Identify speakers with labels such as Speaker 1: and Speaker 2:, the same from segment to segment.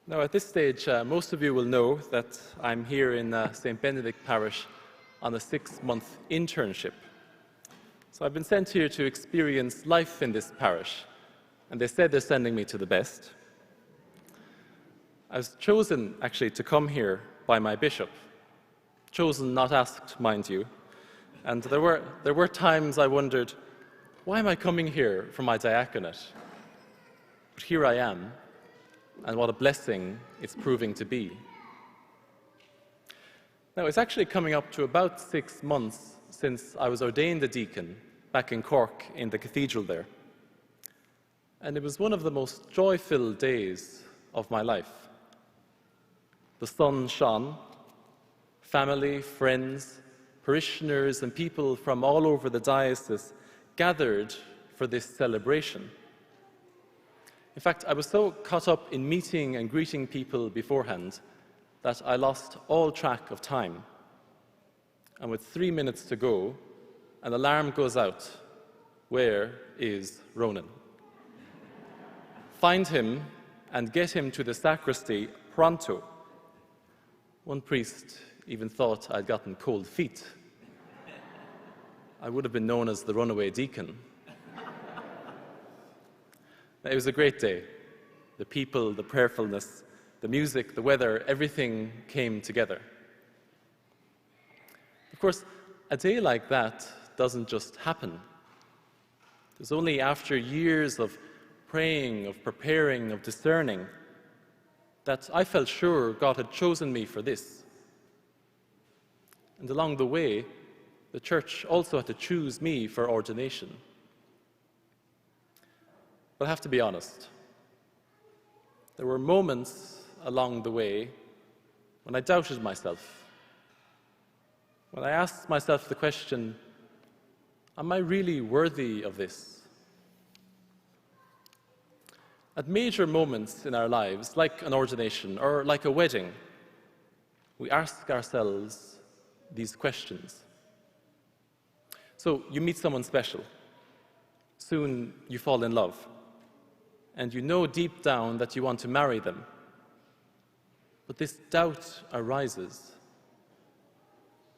Speaker 1: Now, at this stage, most of you will know that I'm here in St. Benedict Parish on a 6-month internship. So I've been sent here to experience life in this parish, and they said they're sending me to the best. I was chosen, actually, to come here by my bishop. Chosen, not asked, mind you. And there were times I wondered, why am I coming here for my diaconate? But here I am, and what a blessing it's proving to be. Now, it's actually coming up to about 6 months since I was ordained a deacon back in Cork in the cathedral there. And it was one of the most joy-filled days of my life. The sun shone, family, friends, parishioners, and people from all over the diocese gathered for this celebration. In fact, I was so caught up in meeting and greeting people beforehand that I lost all track of time. And with 3 minutes to go, an alarm goes out. Where is Ronan? Find him and get him to the sacristy pronto. One priest even thought I'd gotten cold feet. I would have been known as the runaway deacon. It was a great day. The people, the prayerfulness, the music, the weather, everything came together. Of course, a day like that doesn't just happen. It was only after years of praying, of preparing, of discerning, that I felt sure God had chosen me for this. And along the way, the church also had to choose me for ordination. But I have to be honest. There were moments along the way when I doubted myself. When I asked myself the question, am I really worthy of this? At major moments in our lives, like an ordination or like a wedding, we ask ourselves these questions. So you meet someone special. Soon you fall in love. And you know deep down that you want to marry them. But this doubt arises.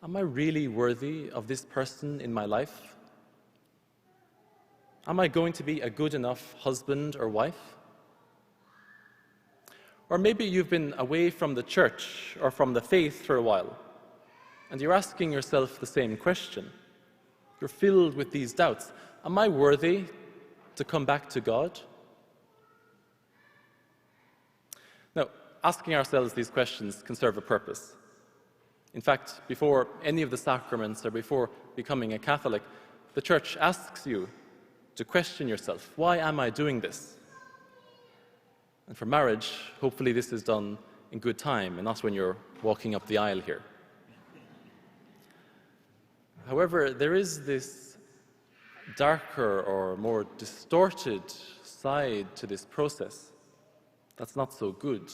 Speaker 1: Am I really worthy of this person in my life? Am I going to be a good enough husband or wife? Or maybe you've been away from the church or from the faith for a while, and you're asking yourself the same question. You're filled with these doubts. Am I worthy to come back to God? Now, asking ourselves these questions can serve a purpose. In fact, before any of the sacraments or before becoming a Catholic, the Church asks you to question yourself. Why am I doing this? And for marriage, hopefully this is done in good time and not when you're walking up the aisle here. However, there is this darker or more distorted side to this process that's not so good.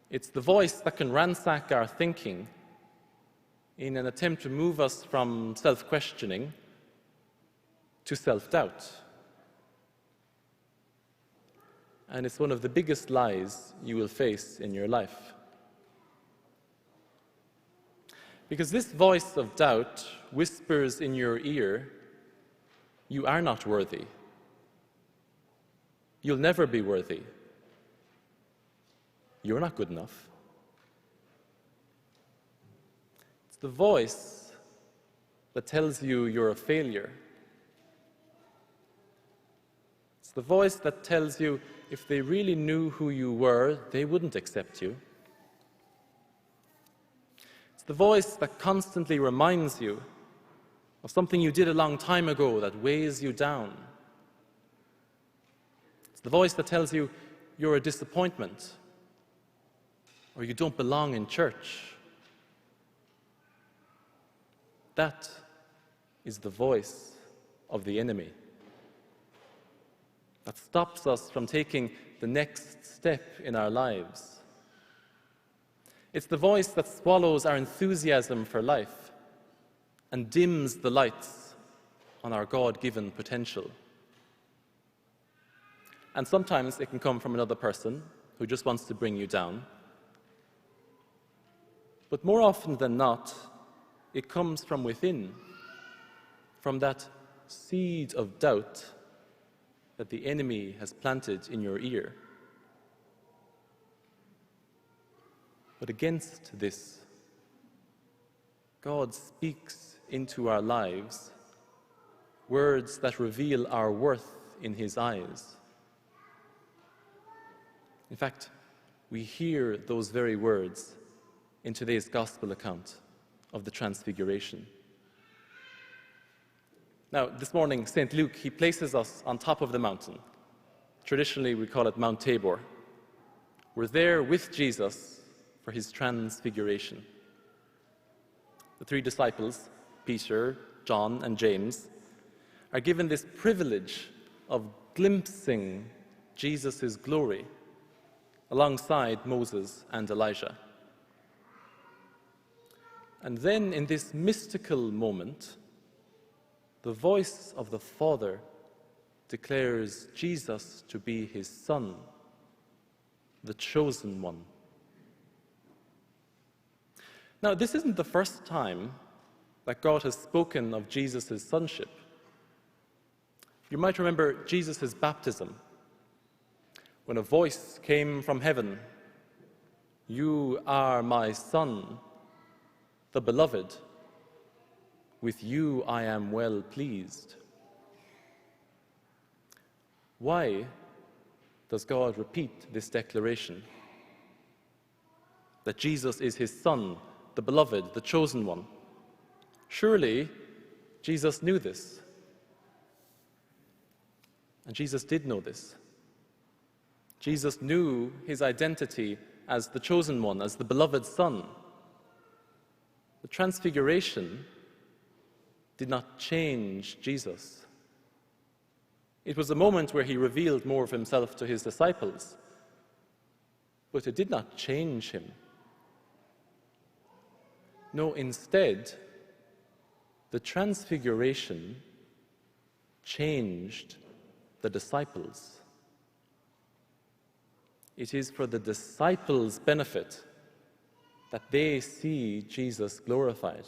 Speaker 1: It's the voice that can ransack our thinking in an attempt to move us from self-questioning to self-doubt. And it's one of the biggest lies you will face in your life. Because this voice of doubt whispers in your ear, you are not worthy. You'll never be worthy. You're not good enough. It's the voice that tells you you're a failure. It's the voice that tells you if they really knew who you were, they wouldn't accept you. It's the voice that constantly reminds you of something you did a long time ago that weighs you down. It's the voice that tells you you're a disappointment or you don't belong in church. That is the voice of the enemy that stops us from taking the next step in our lives. It's the voice that swallows our enthusiasm for life and dims the lights on our God-given potential. And sometimes it can come from another person, who just wants to bring you down. But more often than not, it comes from within, from that seed of doubt that the enemy has planted in your ear. But against this, God speaks into our lives words that reveal our worth in his eyes. In fact, we hear those very words in today's gospel account of the Transfiguration. Now, this morning, St. Luke, he places us on top of the mountain. Traditionally, we call it Mount Tabor. We're there with Jesus for his Transfiguration. The three disciples, Peter, John, and James, are given this privilege of glimpsing Jesus' glory alongside Moses and Elijah. And then in this mystical moment, the voice of the Father declares Jesus to be his Son, the chosen one. Now, this isn't the first time that God has spoken of Jesus' sonship. You might remember Jesus' baptism, when a voice came from heaven, "You are my Son, the beloved. With you I am well pleased." Why does God repeat this declaration? That Jesus is his Son, the beloved, the chosen one. Surely Jesus knew this. And Jesus did know this. Jesus knew his identity as the chosen one, as the beloved Son. The Transfiguration did not change Jesus. It was a moment where he revealed more of himself to his disciples, but it did not change him. No, instead, the Transfiguration changed the disciples. It is for the disciples' benefit that they see Jesus glorified.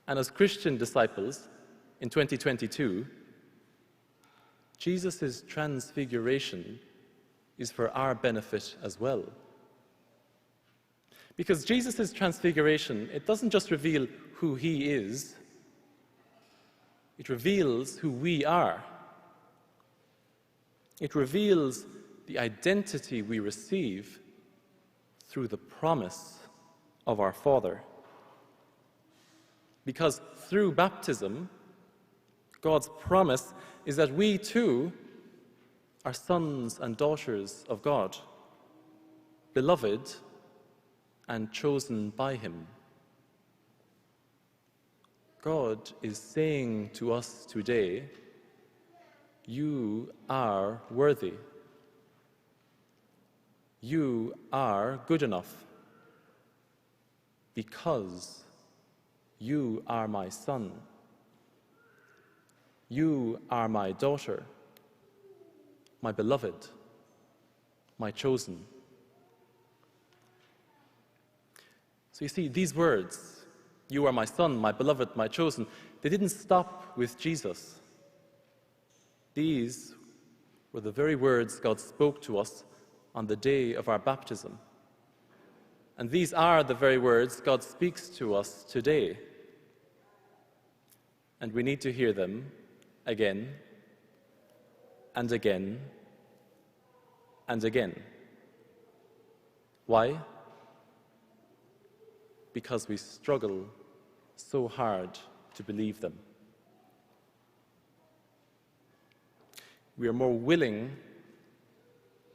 Speaker 1: And as Christian disciples in 2022, Jesus' transfiguration is for our benefit as well. Because Jesus' transfiguration, it doesn't just reveal who he is, it reveals who we are. It reveals the identity we receive through the promise of our Father. Because through baptism, God's promise is that we too are sons and daughters of God, beloved and chosen by him. God is saying to us today, you are worthy. You are good enough because you are my son. You are my daughter, my beloved, my chosen. So you see, these words, you are my son, my beloved, my chosen, they didn't stop with Jesus. These were the very words God spoke to us on the day of our baptism. And these are the very words God speaks to us today. And we need to hear them again and again and again. Why? Because we struggle so hard to believe them. We are more willing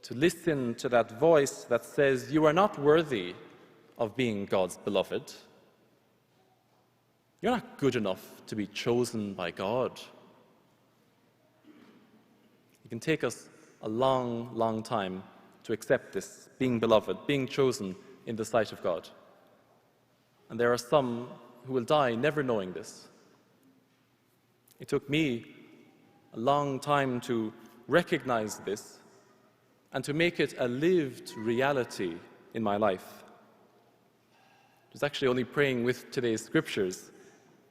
Speaker 1: to listen to that voice that says, you are not worthy of being God's beloved. You're not good enough to be chosen by God. It can take us a long, long time to accept this, being beloved, being chosen in the sight of God. And there are some who will die never knowing this. It took me a long time to recognize this and to make it a lived reality in my life. I was actually only praying with today's scriptures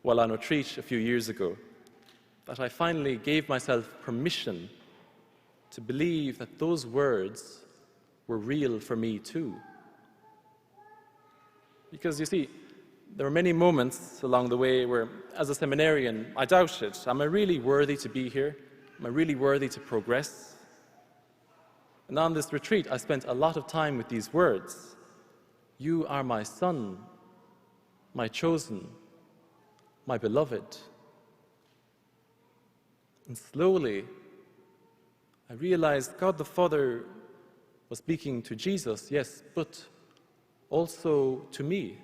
Speaker 1: while on retreat a few years ago that I finally gave myself permission to believe that those words were real for me too. Because you see, there were many moments along the way where, as a seminarian, I doubted, am I really worthy to be here? Am I really worthy to progress? And on this retreat, I spent a lot of time with these words. You are my son, my chosen, my beloved. And slowly, I realized God the Father was speaking to Jesus, yes, but also to me.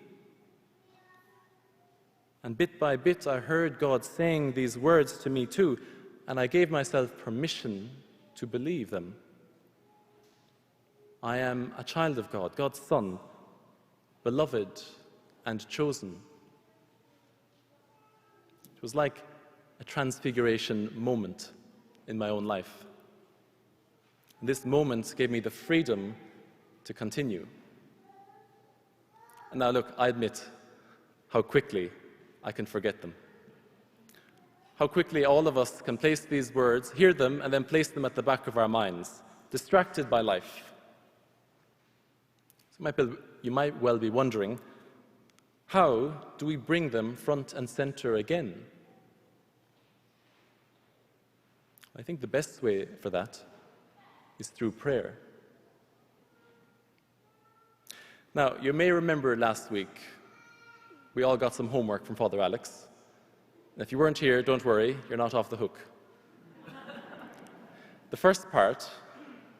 Speaker 1: And bit by bit, I heard God saying these words to me too, and I gave myself permission to believe them. I am a child of God, God's son, beloved and chosen. It was like a transfiguration moment in my own life. And this moment gave me the freedom to continue. And now look, I admit how quickly I can forget them. How quickly all of us can place these words, hear them, and then place them at the back of our minds, distracted by life. So you might well be wondering, how do we bring them front and center again? I think the best way for that is through prayer. Now, you may remember last week, we all got some homework from Father Alex. And if you weren't here, don't worry, you're not off the hook. The first part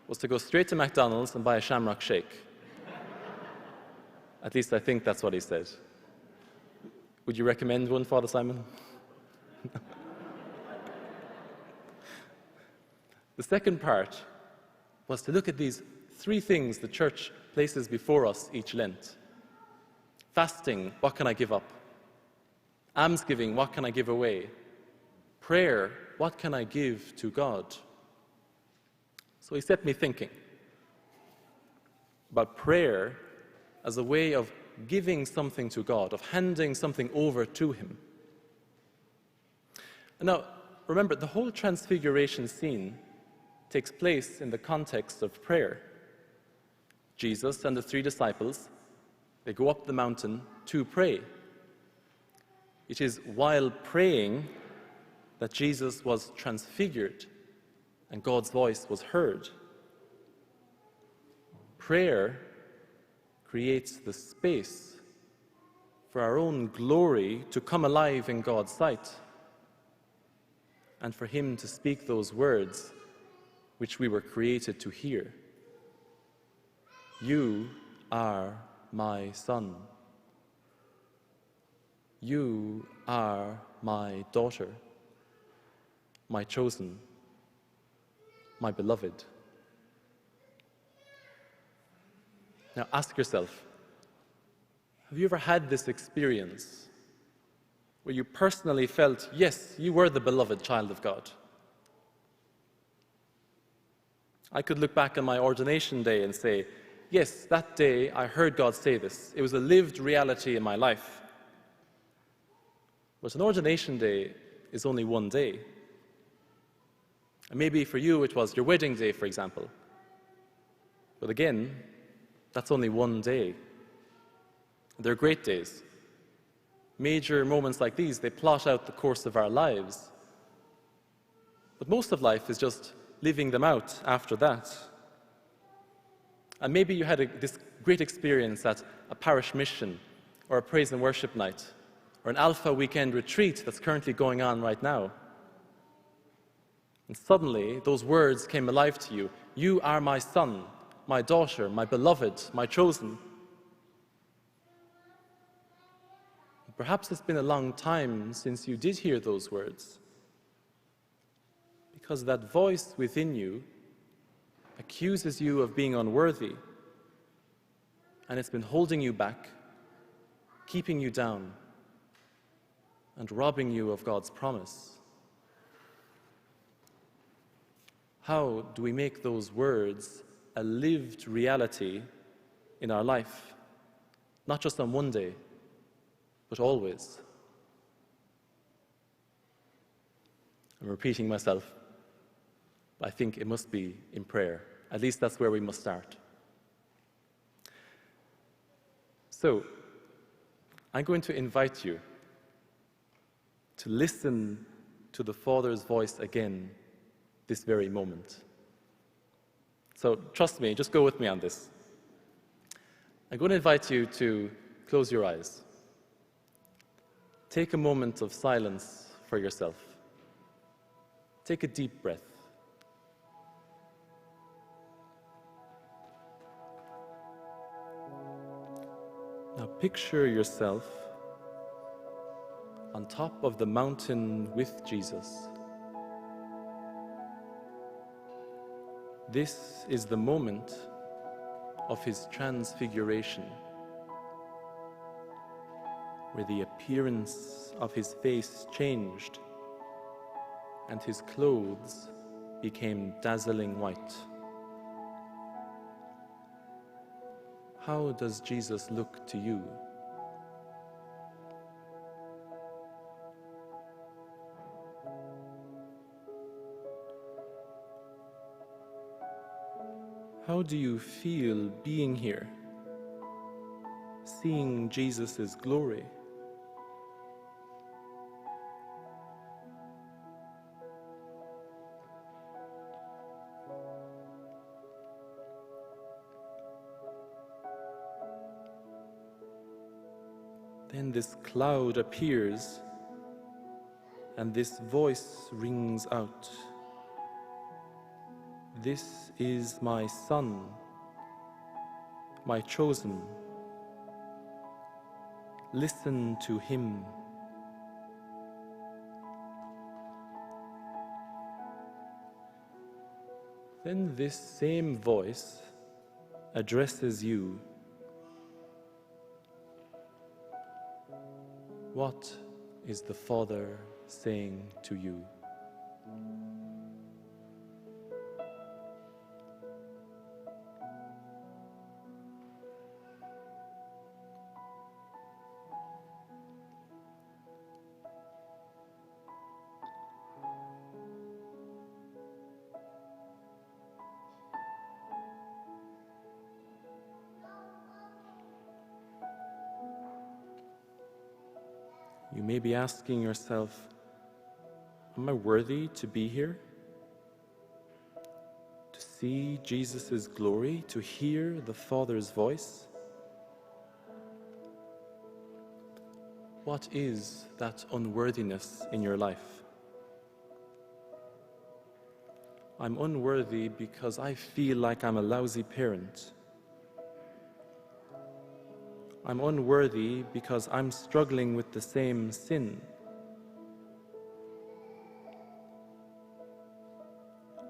Speaker 1: was to go straight to McDonald's and buy a shamrock shake. At least I think that's what he said. Would you recommend one, Father Simon? The second part was to look at these three things the Church places before us each Lent. Fasting, what can I give up? Almsgiving, what can I give away? Prayer, what can I give to God? So he set me thinking about prayer as a way of giving something to God, of handing something over to him. And now, remember, the whole Transfiguration scene takes place in the context of prayer. Jesus and the three disciples, they go up the mountain to pray. It is while praying that Jesus was transfigured and God's voice was heard. Prayer creates the space for our own glory to come alive in God's sight and for him to speak those words which we were created to hear. You are my son. You are my daughter, my chosen, my beloved. Now ask yourself, have you ever had this experience where you personally felt, yes, you were the beloved child of God? I could look back on my ordination day and say, yes, that day I heard God say this. It was a lived reality in my life. But an ordination day is only one day. And maybe for you it was your wedding day, for example. But again, that's only one day. They're great days. Major moments like these, they plot out the course of our lives. But most of life is just living them out after that. And maybe you had this great experience at a parish mission, or a praise and worship night, or an Alpha weekend retreat that's currently going on right now. And suddenly, those words came alive to you. You are my son, my daughter, my beloved, my chosen. Perhaps it's been a long time since you did hear those words, because that voice within you accuses you of being unworthy, and it's been holding you back, keeping you down, and robbing you of God's promise. How do we make those words a lived reality in our life, not just on one day, but always. I'm repeating myself, but I think it must be in prayer. At least that's where we must start. So, I'm going to invite you to listen to the Father's voice again this very moment. So trust me, just go with me on this. I'm going to invite you to close your eyes. Take a moment of silence for yourself. Take a deep breath. Now picture yourself on top of the mountain with Jesus. This is the moment of his transfiguration, where the appearance of his face changed and his clothes became dazzling white. How does Jesus look to you? How do you feel being here, seeing Jesus' glory? Then this cloud appears, and this voice rings out. This is my Son, my chosen. Listen to him. Then this same voice addresses you. What is the Father saying to you? You may be asking yourself, am I worthy to be here? To see Jesus' glory, to hear the Father's voice? What is that unworthiness in your life? I'm unworthy because I feel like I'm a lousy parent. I'm unworthy because I'm struggling with the same sin.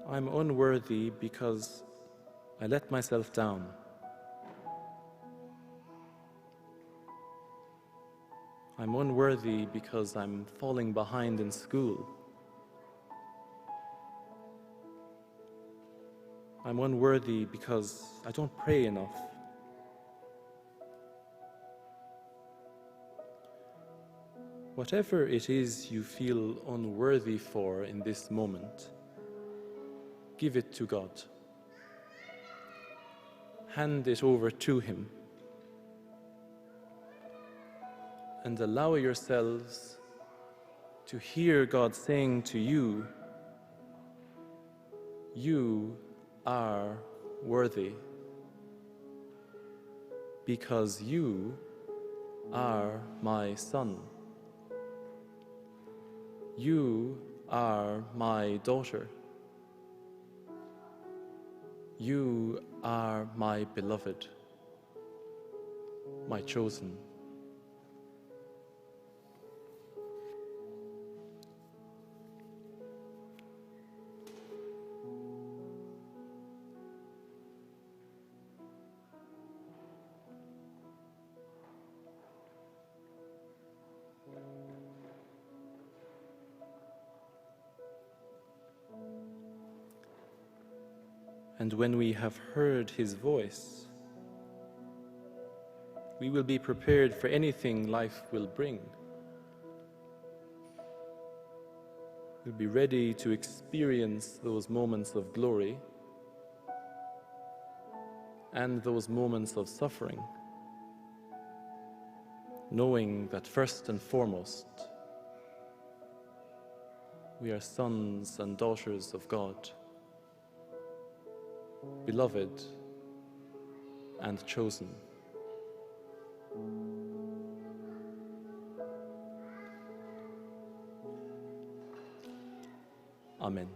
Speaker 1: I'm unworthy because I let myself down. I'm unworthy because I'm falling behind in school. I'm unworthy because I don't pray enough. Whatever it is you feel unworthy for in this moment, give it to God. Hand it over to him. And allow yourselves to hear God saying to you, you are worthy because you are my son. You are my daughter. You are my beloved, my chosen. And when we have heard his voice, we will be prepared for anything life will bring. We'll be ready to experience those moments of glory and those moments of suffering, knowing that first and foremost, we are sons and daughters of God, beloved and chosen. Amen.